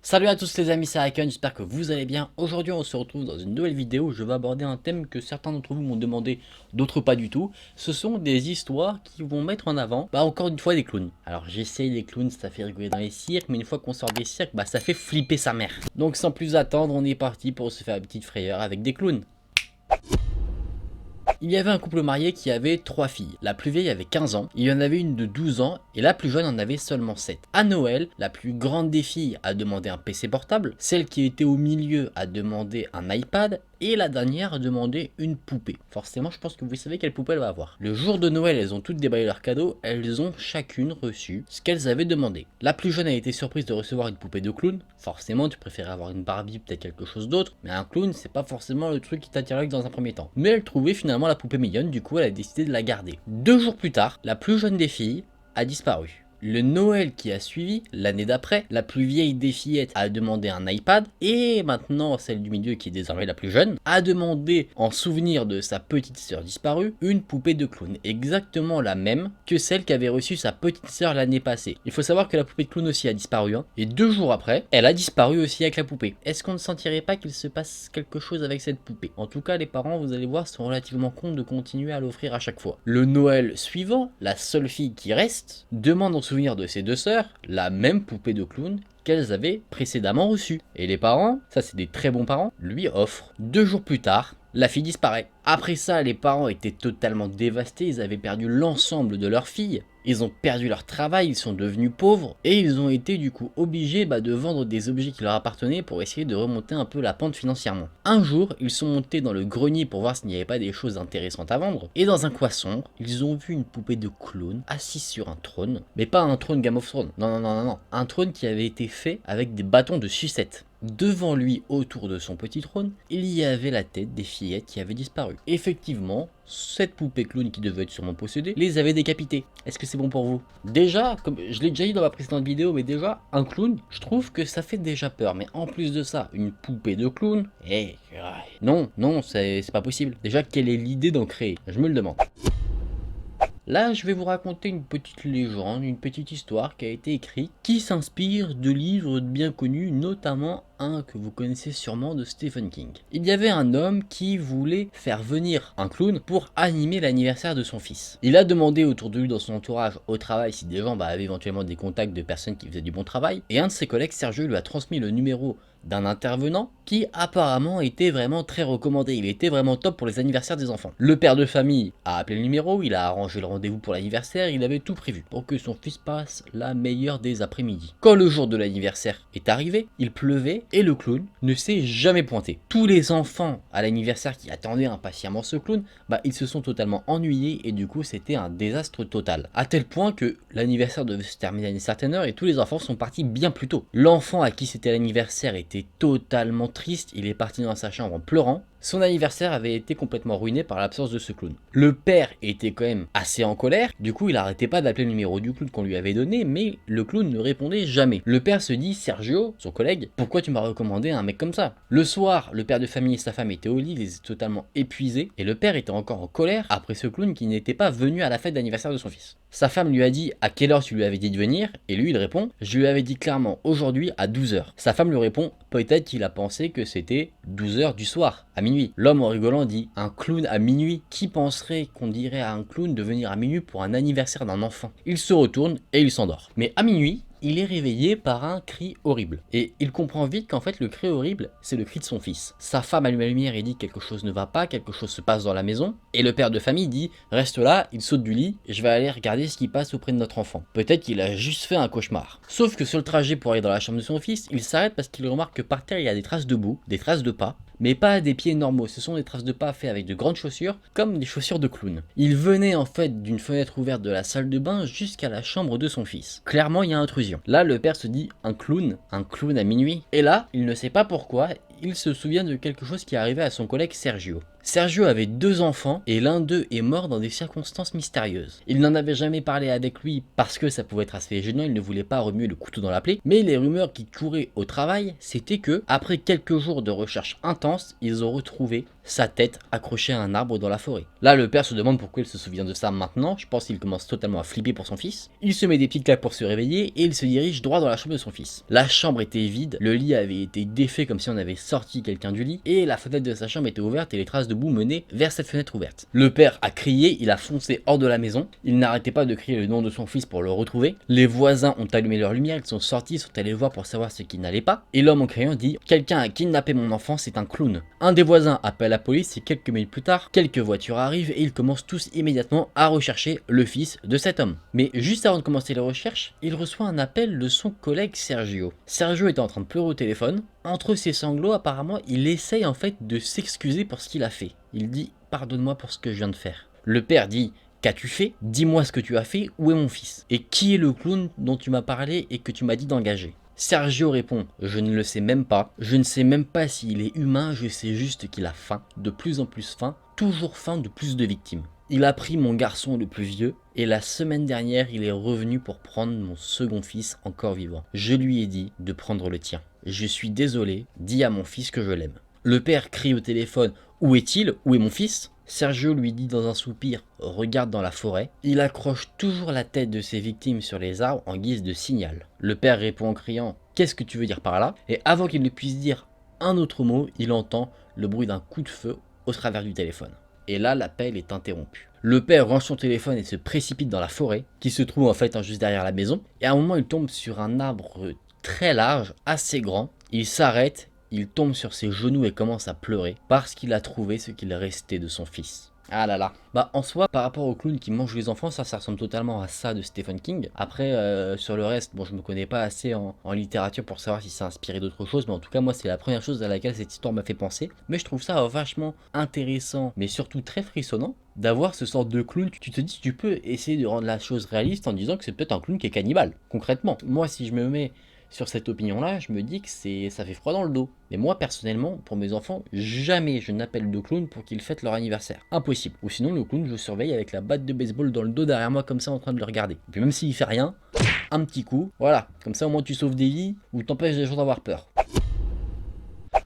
Salut à tous les amis, c'est Raken, j'espère que vous allez bien. Aujourd'hui on se retrouve dans une nouvelle vidéo où je vais aborder un thème que certains d'entre vous m'ont demandé, d'autres pas du tout. Ce sont des histoires qui vont mettre en avant, encore une fois des clowns. Alors j'essaye les clowns, ça fait rigoler dans les cirques, mais une fois qu'on sort des cirques, ça fait flipper sa mère. Donc sans plus attendre, on est parti pour se faire une petite frayeur avec des clowns. Il y avait un couple marié qui avait 3 filles. La plus vieille avait 15 ans, il y en avait une de 12 ans et la plus jeune en avait seulement 7. À Noël, la plus grande des filles a demandé un PC portable, celle qui était au milieu a demandé un iPad et la dernière a demandé une poupée. Forcément, je pense que vous savez quelle poupée elle va avoir. Le jour de Noël, elles ont toutes déballé leurs cadeaux, elles ont chacune reçu ce qu'elles avaient demandé. La plus jeune a été surprise de recevoir une poupée de clown. Forcément, tu préférais avoir une Barbie, peut-être quelque chose d'autre, mais un clown, c'est pas forcément le truc qui t'attirait dans un premier temps. Mais elle trouvait finalement la poupée mignonne, du coup elle a décidé de la garder. 2 jours plus tard, la plus jeune des filles a disparu. Le Noël qui a suivi, l'année d'après, la plus vieille des fillettes a demandé un iPad et maintenant celle du milieu qui est désormais la plus jeune a demandé en souvenir de sa petite sœur disparue une poupée de clown, exactement la même que celle qu'avait reçue sa petite sœur l'année passée. Il faut savoir que la poupée de clown aussi a disparu et 2 jours après, elle a disparu aussi avec la poupée. Est-ce qu'on ne sentirait pas qu'il se passe quelque chose avec cette poupée? En tout cas, les parents, vous allez voir, sont relativement cons de continuer à l'offrir à chaque fois. Le Noël suivant, la seule fille qui reste demande en souvenir de ses 2 sœurs la même poupée de clown qu'elles avaient précédemment reçue. Et les parents, ça c'est des très bons parents, lui offrent. 2 jours plus tard, la fille disparaît. Après ça, les parents étaient totalement dévastés, ils avaient perdu l'ensemble de leur fille. Ils ont perdu leur travail, ils sont devenus pauvres et ils ont été du coup obligés de vendre des objets qui leur appartenaient pour essayer de remonter un peu la pente financièrement. Un jour, ils sont montés dans le grenier pour voir s'il n'y avait pas des choses intéressantes à vendre et dans un coin sombre, ils ont vu une poupée de clown assise sur un trône, mais pas un trône Game of Thrones, non, un trône qui avait été fait avec des bâtons de sucette. Devant lui, autour de son petit trône, il y avait la tête des fillettes qui avaient disparu. Effectivement, cette poupée clown qui devait être sûrement possédée les avait décapitées. Est-ce que c'est bon pour vous? Déjà, comme je l'ai déjà dit dans ma précédente vidéo, mais déjà, un clown, je trouve que ça fait déjà peur. Mais en plus de ça, une poupée de clown, non, c'est pas possible. Déjà, quelle est l'idée d'en créer? Je me le demande. Là, je vais vous raconter une petite légende, une petite histoire qui a été écrite, qui s'inspire de livres bien connus, notamment un que vous connaissez sûrement de Stephen King. Il y avait un homme qui voulait faire venir un clown pour animer l'anniversaire de son fils. Il a demandé autour de lui dans son entourage au travail si des gens avaient éventuellement des contacts de personnes qui faisaient du bon travail, et un de ses collègues, Sergio, lui a transmis le numéro d'un intervenant qui apparemment était vraiment très recommandé, il était vraiment top pour les anniversaires des enfants. Le père de famille a appelé le numéro, il a arrangé le rendez-vous pour l'anniversaire, il avait tout prévu pour que son fils passe la meilleure des après-midi. Quand le jour de l'anniversaire est arrivé, il pleuvait et le clown ne s'est jamais pointé. Tous les enfants à l'anniversaire qui attendaient impatiemment ce clown, ils se sont totalement ennuyés et du coup c'était un désastre total. À tel point que l'anniversaire devait se terminer à une certaine heure et tous les enfants sont partis bien plus tôt. L'enfant à qui c'était l'anniversaire était totalement triste, il est parti dans sa chambre en pleurant. Son anniversaire avait été complètement ruiné par l'absence de ce clown. Le père était quand même assez en colère, du coup il arrêtait pas d'appeler le numéro du clown qu'on lui avait donné, mais le clown ne répondait jamais. Le père se dit: Sergio, son collègue, pourquoi tu m'as recommandé un mec comme ça? Le soir, le père de famille et sa femme étaient au lit, ils étaient totalement épuisés, et le père était encore en colère après ce clown qui n'était pas venu à la fête d'anniversaire de son fils. Sa femme lui a dit: à quelle heure tu lui avais dit de venir? Et lui il répond: je lui avais dit clairement aujourd'hui à 12h. Sa femme lui répond: peut-être qu'il a pensé que c'était 12h du soir, à minuit. L'homme en rigolant dit: un clown à minuit? Qui penserait qu'on dirait à un clown de venir à minuit pour un anniversaire d'un enfant? Il se retourne et il s'endort. Mais à minuit, il est réveillé par un cri horrible. Et il comprend vite qu'en fait le cri horrible, c'est le cri de son fils. Sa femme allume la lumière et dit: quelque chose ne va pas, quelque chose se passe dans la maison. Et le père de famille dit: reste là, il saute du lit, je vais aller regarder ce qui passe auprès de notre enfant. Peut-être qu'il a juste fait un cauchemar. Sauf que sur le trajet pour aller dans la chambre de son fils, il s'arrête parce qu'il remarque que par terre il y a des traces de boue, des traces de pas, mais pas des pieds normaux, ce sont des traces de pas faits avec de grandes chaussures, comme des chaussures de clown. Il venait en fait d'une fenêtre ouverte de la salle de bain jusqu'à la chambre de son fils. Clairement, il y a intrusion. Là, le père se dit: un clown à minuit. Et là, il ne sait pas pourquoi, il se souvient de quelque chose qui est arrivé à son collègue Sergio. Sergio avait 2 enfants et l'un d'eux est mort dans des circonstances mystérieuses. Il n'en avait jamais parlé avec lui parce que ça pouvait être assez gênant, il ne voulait pas remuer le couteau dans la plaie, mais les rumeurs qui couraient au travail, c'était que, après quelques jours de recherche intense, ils ont retrouvé sa tête accrochée à un arbre dans la forêt. Là, le père se demande pourquoi il se souvient de ça maintenant, je pense qu'il commence totalement à flipper pour son fils. Il se met des petites claques pour se réveiller et il se dirige droit dans la chambre de son fils. La chambre était vide, le lit avait été défait comme si on avait sorti quelqu'un du lit, et la fenêtre de sa chambre était ouverte et les traces de boue menaient vers cette fenêtre ouverte. Le père a crié, il a foncé hors de la maison, il n'arrêtait pas de crier le nom de son fils pour le retrouver. Les voisins ont allumé leur lumière, ils sont sortis, sont allés voir pour savoir ce qui n'allait pas, et l'homme en criant dit « Quelqu'un a kidnappé mon enfant, c'est un clown ». Un des voisins appelle la police et quelques minutes plus tard, quelques voitures arrivent et ils commencent tous immédiatement à rechercher le fils de cet homme. Mais juste avant de commencer les recherches, il reçoit un appel de son collègue Sergio. Sergio était en train de pleurer au téléphone. Entre ses sanglots, apparemment, il essaye en fait de s'excuser pour ce qu'il a fait. Il dit « Pardonne-moi pour ce que je viens de faire ». Le père dit « Qu'as-tu fait? Dis-moi ce que tu as fait, où est mon fils? Et qui est le clown dont tu m'as parlé et que tu m'as dit d'engager ?» Sergio répond « Je ne le sais même pas, je ne sais même pas s'il est humain, je sais juste qu'il a faim, de plus en plus faim, toujours faim de plus de victimes. Il a pris mon garçon le plus vieux, et la semaine dernière il est revenu pour prendre mon second fils encore vivant. Je lui ai dit de prendre le tien. Je suis désolé, dis à mon fils que je l'aime. » Le père crie au téléphone « Où est-il? Où est mon fils ?» Sergio lui dit dans un soupir « Regarde dans la forêt ». Il accroche toujours la tête de ses victimes sur les arbres en guise de signal. Le père répond en criant « Qu'est-ce que tu veux dire par là ?» Et avant qu'il ne puisse dire un autre mot, il entend le bruit d'un coup de feu au travers du téléphone. Et là, l'appel est interrompu. Le père range son téléphone et se précipite dans la forêt, qui se trouve en fait juste derrière la maison. Et à un moment, il tombe sur un arbre très large, assez grand. Il s'arrête. Il tombe sur ses genoux et commence à pleurer parce qu'il a trouvé ce qu'il restait de son fils. Ah là là. Bah en soi, par rapport au clown qui mange les enfants, ça ressemble totalement à ça de Stephen King. Après, sur le reste, bon je me connais pas assez en littérature pour savoir si c'est inspiré d'autre chose, mais en tout cas moi c'est la première chose à laquelle cette histoire m'a fait penser. Mais je trouve ça vachement intéressant, mais surtout très frissonnant, d'avoir ce sort de clown. Tu te dis, tu peux essayer de rendre la chose réaliste en disant que c'est peut-être un clown qui est cannibale, concrètement. Moi si je me mets sur cette opinion-là, je me dis que ça fait froid dans le dos. Mais moi, personnellement, pour mes enfants, jamais je n'appelle de clown pour qu'ils fêtent leur anniversaire. Impossible. Ou sinon, le clown, je surveille avec la batte de baseball dans le dos derrière moi, comme ça, en train de le regarder. Et puis même s'il fait rien, un petit coup, voilà. Comme ça, au moins, tu sauves des vies ou t'empêches les gens d'avoir peur.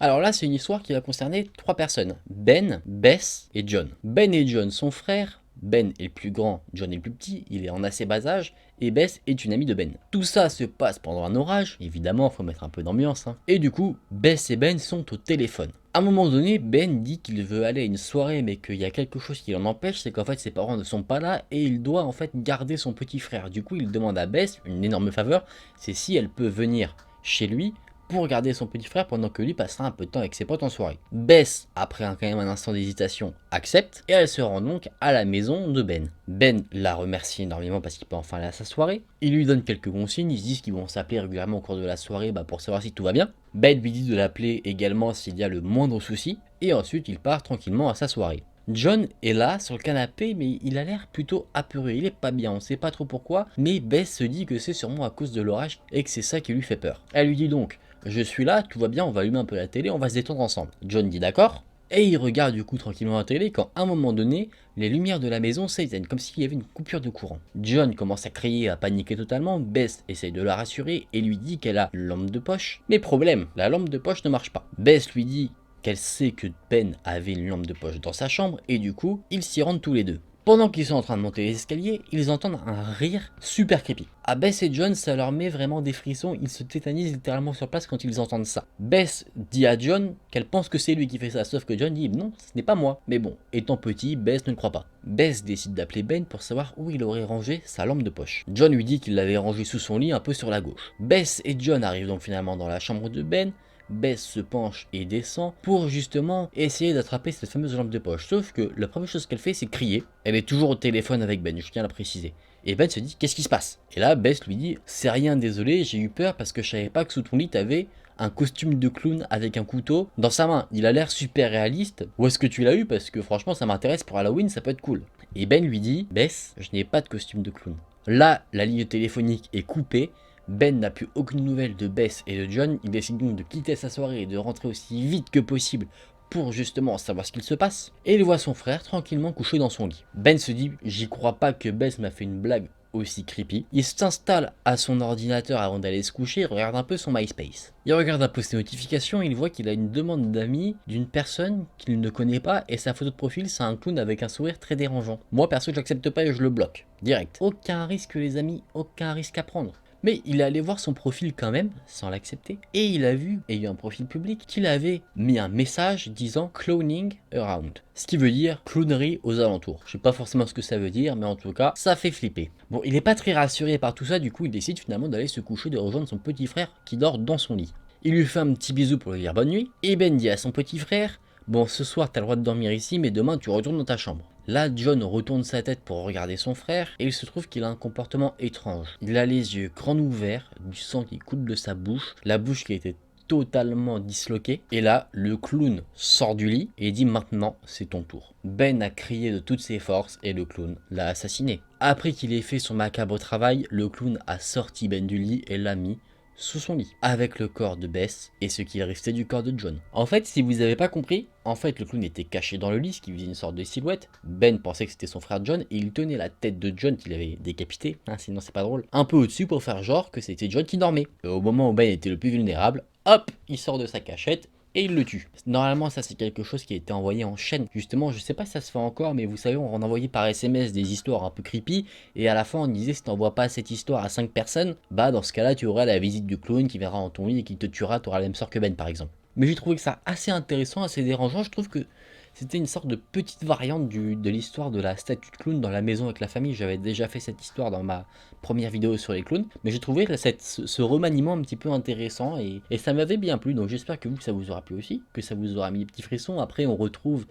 Alors là, c'est une histoire qui va concerner 3 personnes. Ben, Bess et John. Ben et John sont frères. Ben est le plus grand, John est le plus petit, il est en assez bas âge, et Bess est une amie de Ben. Tout ça se passe pendant un orage, évidemment, faut mettre un peu d'ambiance, hein. Et du coup, Bess et Ben sont au téléphone. À un moment donné, Ben dit qu'il veut aller à une soirée, mais qu'il y a quelque chose qui l'en empêche, c'est qu'en fait ses parents ne sont pas là, et il doit en fait garder son petit frère. Du coup, il demande à Bess une énorme faveur, c'est si elle peut venir chez lui, pour garder son petit frère pendant que lui passera un peu de temps avec ses potes en soirée. Bess, après quand même un instant d'hésitation, accepte et elle se rend donc à la maison de Ben. Ben la remercie énormément parce qu'il peut enfin aller à sa soirée. Il lui donne quelques consignes, ils se disent qu'ils vont s'appeler régulièrement au cours de la soirée pour savoir si tout va bien. Ben lui dit de l'appeler également s'il y a le moindre souci et ensuite il part tranquillement à sa soirée. John est là sur le canapé mais il a l'air plutôt apeuré, il est pas bien, on sait pas trop pourquoi, mais Bess se dit que c'est sûrement à cause de l'orage et que c'est ça qui lui fait peur. Elle lui dit donc « Je suis là, tout va bien, on va allumer un peu la télé, on va se détendre ensemble ». John dit d'accord, et il regarde du coup tranquillement la télé quand à un moment donné, les lumières de la maison s'éteignent, comme s'il y avait une coupure de courant. John commence à crier, à paniquer totalement, Bess essaye de la rassurer et lui dit qu'elle a une lampe de poche. Mais problème, la lampe de poche ne marche pas. Bess lui dit qu'elle sait que Ben avait une lampe de poche dans sa chambre et du coup, ils s'y rendent tous les deux. Pendant qu'ils sont en train de monter les escaliers, ils entendent un rire super creepy. À Bess et John, ça leur met vraiment des frissons, ils se tétanisent littéralement sur place quand ils entendent ça. Bess dit à John qu'elle pense que c'est lui qui fait ça, sauf que John dit non, ce n'est pas moi. Mais bon, étant petit, Bess ne le croit pas. Bess décide d'appeler Ben pour savoir où il aurait rangé sa lampe de poche. John lui dit qu'il l'avait rangée sous son lit un peu sur la gauche. Bess et John arrivent donc finalement dans la chambre de Ben. Bess se penche et descend pour justement essayer d'attraper cette fameuse lampe de poche. Sauf que la première chose qu'elle fait, c'est crier. Elle est toujours au téléphone avec Ben, je tiens à la préciser. Et Ben se dit, qu'est-ce qui se passe? Et là, Bess lui dit, c'est rien, désolé, j'ai eu peur parce que je savais pas que sous ton lit t'avais un costume de clown avec un couteau dans sa main. Il a l'air super réaliste. Où est-ce que tu l'as eu? Parce que franchement, ça m'intéresse pour Halloween, ça peut être cool. Et Ben lui dit, Bess, je n'ai pas de costume de clown. Là, la ligne téléphonique est coupée. Ben n'a plus aucune nouvelle de Bess et de John, il décide donc de quitter sa soirée et de rentrer aussi vite que possible pour justement savoir ce qu'il se passe. Et il voit son frère tranquillement couché dans son lit. Ben se dit, j'y crois pas que Bess m'a fait une blague aussi creepy. Il s'installe à son ordinateur avant d'aller se coucher et regarde un peu son MySpace. Il regarde un peu ses notifications et il voit qu'il a une demande d'amis d'une personne qu'il ne connaît pas et sa photo de profil c'est un clown avec un sourire très dérangeant. Moi perso j'accepte pas et je le bloque. Direct. Aucun risque les amis, aucun risque à prendre. Mais il est allé voir son profil quand même, sans l'accepter, et il a vu, ayant un profil public, qu'il avait mis un message disant clowning around. Ce qui veut dire clownerie aux alentours. Je sais pas forcément ce que ça veut dire, mais en tout cas, ça fait flipper. Bon, il est pas très rassuré par tout ça, du coup il décide finalement d'aller se coucher, de rejoindre son petit frère qui dort dans son lit. Il lui fait un petit bisou pour lui dire bonne nuit, et Ben dit à son petit frère, bon ce soir t'as le droit de dormir ici, mais demain tu retournes dans ta chambre. Là, John retourne sa tête pour regarder son frère et il se trouve qu'il a un comportement étrange. Il a les yeux grands ouverts, du sang qui coule de sa bouche, la bouche qui a été totalement disloquée. Et là, le clown sort du lit et dit maintenant c'est ton tour. Ben a crié de toutes ses forces et le clown l'a assassiné. Après qu'il ait fait son macabre travail, le clown a sorti Ben du lit et l'a mis sous son lit, avec le corps de Bess et ce qu'il restait du corps de John. En fait, si vous n'avez pas compris, en fait le clown était caché dans le lit, ce qui faisait une sorte de silhouette. Ben pensait que c'était son frère John et il tenait la tête de John qu'il avait décapité, sinon c'est pas drôle, un peu au-dessus pour faire genre que c'était John qui dormait. Et au moment où Ben était le plus vulnérable, hop, il sort de sa cachette et il le tue. Normalement ça c'est quelque chose qui a été envoyé en chaîne. Justement je sais pas si ça se fait encore mais vous savez on envoyait par SMS des histoires un peu creepy et à la fin on disait si t'envoies pas cette histoire à 5 personnes, bah dans ce cas là tu auras la visite du clown qui viendra dans ton lit et qui te tuera, tu auras la même sort que Ben par exemple. Mais j'ai trouvé que ça assez intéressant, assez dérangeant, je trouve que c'était une sorte de petite variante de l'histoire de la statue de clown dans la maison avec la famille. J'avais déjà fait cette histoire dans ma première vidéo sur les clowns, mais j'ai trouvé ce remaniement un petit peu intéressant et ça m'avait bien plu. Donc j'espère que ça vous aura plu aussi, que ça vous aura mis des petits frissons. Après on retrouve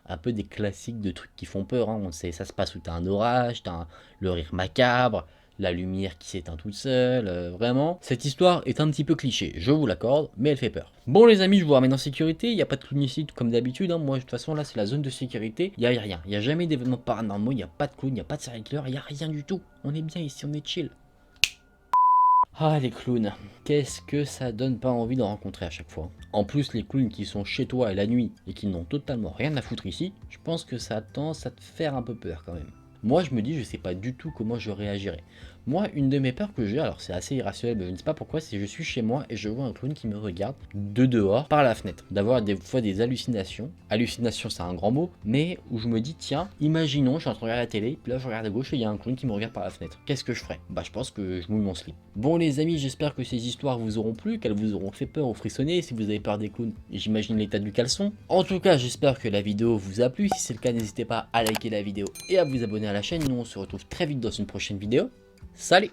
un peu des classiques de trucs qui font peur, On sait, ça se passe où t'as un orage, le rire macabre, la lumière qui s'éteint toute seule, vraiment. Cette histoire est un petit peu cliché, je vous l'accorde, mais elle fait peur. Bon les amis, je vous ramène en sécurité, il n'y a pas de clown ici comme d'habitude, Moi de toute façon là c'est la zone de sécurité, il n'y a rien, il n'y a jamais d'événements paranormaux, il n'y a pas de clown, il n'y a pas de serial killer, il n'y a rien du tout. On est bien ici, on est chill. Ah les clowns, qu'est-ce que ça donne pas envie d'en rencontrer à chaque fois. En plus les clowns qui sont chez toi la nuit et qui n'ont totalement rien à foutre ici, je pense que ça a tendance à te faire un peu peur quand même. Moi je me dis je sais pas du tout comment je réagirais. Moi une de mes peurs que j'ai, alors c'est assez irrationnel mais je ne sais pas pourquoi, c'est que je suis chez moi et je vois un clown qui me regarde de dehors par la fenêtre. D'avoir des fois des hallucinations. Hallucination c'est un grand mot, mais où je me dis tiens, imaginons je suis en train de regarder la télé, puis là je regarde à gauche et il y a un clown qui me regarde par la fenêtre. Qu'est-ce que je ferais? Bah je pense que je mouille mon slip. Bon les amis, j'espère que ces histoires vous auront plu, qu'elles vous auront fait peur ou frissonner. Si vous avez peur des clowns, j'imagine l'état du caleçon. En tout cas j'espère que la vidéo vous a plu. Si c'est le cas n'hésitez pas à liker la vidéo et à vous abonner à la chaîne. Nous on se retrouve très vite dans une prochaine vidéo. Salut!